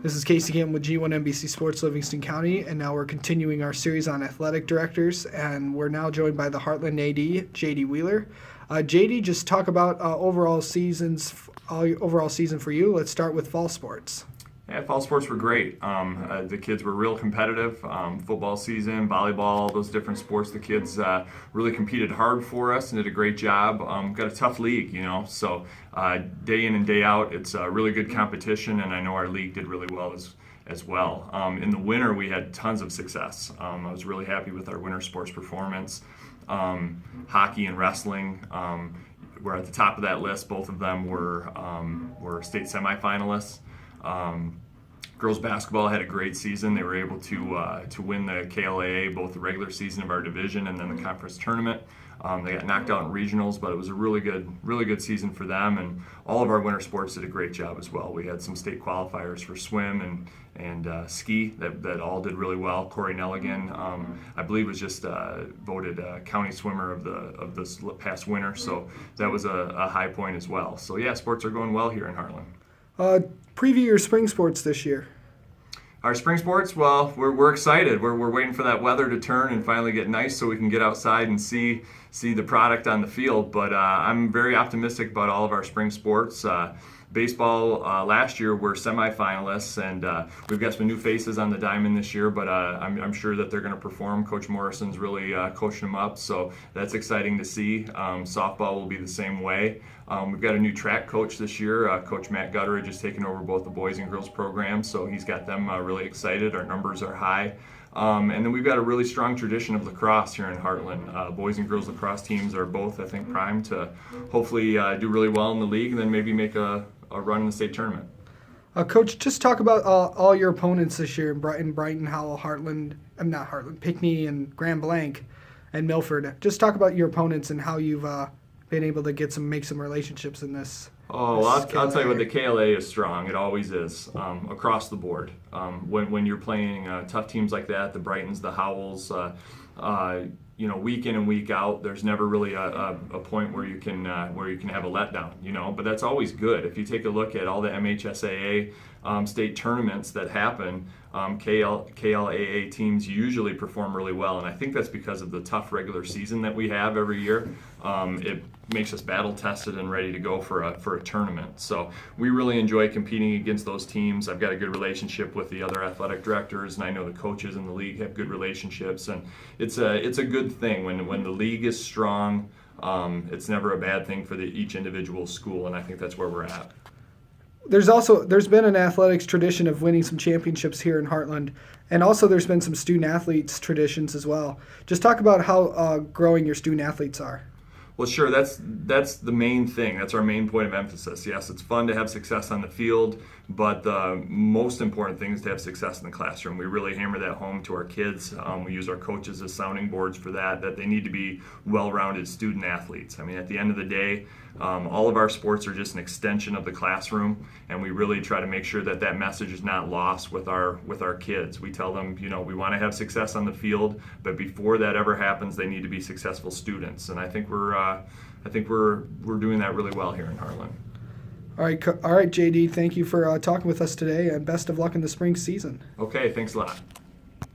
This is Casey Campbell with G1 NBC Sports Livingston County, and now we're continuing our series on athletic directors, and we're now joined by the Hartland AD, JD Wheeler. JD, just talk about overall season for you. Let's start with fall sports. Yeah, fall sports were great. The kids were real competitive. Football season, volleyball, those different sports, the kids really competed hard for us and did a great job. Got a tough league, so day in and day out, it's a really good competition, and I know our league did really well as well. In the winter, we had tons of success. I was really happy with our winter sports performance. Hockey and wrestling were at the top of that list. Both of them were state semifinalists. Girls basketball had a great season. They were able to win the KLAA, both the regular season of our division and then the conference tournament. They got knocked out in regionals, but it was a really good season for them. And all of our winter sports did a great job as well. We had some state qualifiers for swim and ski that all did really well. Corey Nelligan, I believe, was just voted county swimmer of this past winter, so that was a high point as well. So yeah, sports are going well here in Hartland. Preview your spring sports this year. Our spring sports, well, we're excited. We're waiting for that weather to turn and finally get nice so we can get outside and see the product on the field. But I'm very optimistic about all of our spring sports. Baseball last year were semifinalists, and we've got some new faces on the diamond this year, but I'm sure that they're going to perform. Coach Morrison's really coaching them up, so that's exciting to see. Softball will be the same way. We've got a new track coach this year. Coach Matt Gutteridge has taken over both the boys and girls programs, so he's got them really excited. Our numbers are high. And then we've got a really strong tradition of lacrosse here in Hartland. Boys and girls lacrosse teams are both, I think, primed to hopefully do really well in the league and then maybe make a run in the state tournament. Coach, just talk about all your opponents this year in Brighton, Howell, Pinckney, and Grand Blanc, and Milford. Just talk about your opponents and how you've been able to make some relationships in this. Oh, well, I'll tell you what, the KLA is strong. It always is, across the board. When you're playing tough teams like that, the Brightons, the Howells, week in and week out, there's never really a point where you can have a letdown, but that's always good. If you take a look at all the MHSAA state tournaments that happen, KLAA teams usually perform really well, and I think that's because of the tough regular season that we have every year. It makes us battle tested and ready to go for a tournament. So we really enjoy competing against those teams. I've got a good relationship with the other athletic directors, and I know the coaches in the league have good relationships, and it's a good thing when the league is strong. It's never a bad thing for each individual school, and I think that's where we're at. There's been an athletics tradition of winning some championships here in Hartland, and also there's been some student athletes traditions as well. Just talk about how growing your student athletes are. Well, sure, that's the main thing. That's our main point of emphasis. Yes, it's fun to have success on the field, but the most important thing is to have success in the classroom. We really hammer that home to our kids. We use our coaches as sounding boards for that they need to be well-rounded student athletes. I mean, at the end of the day, all of our sports are just an extension of the classroom, and we really try to make sure that message is not lost with our kids. We tell them, we want to have success on the field, but before that ever happens, they need to be successful students. And I think we're doing that really well here in Hartland. All right, JD. Thank you for talking with us today, and best of luck in the spring season. Okay, thanks a lot.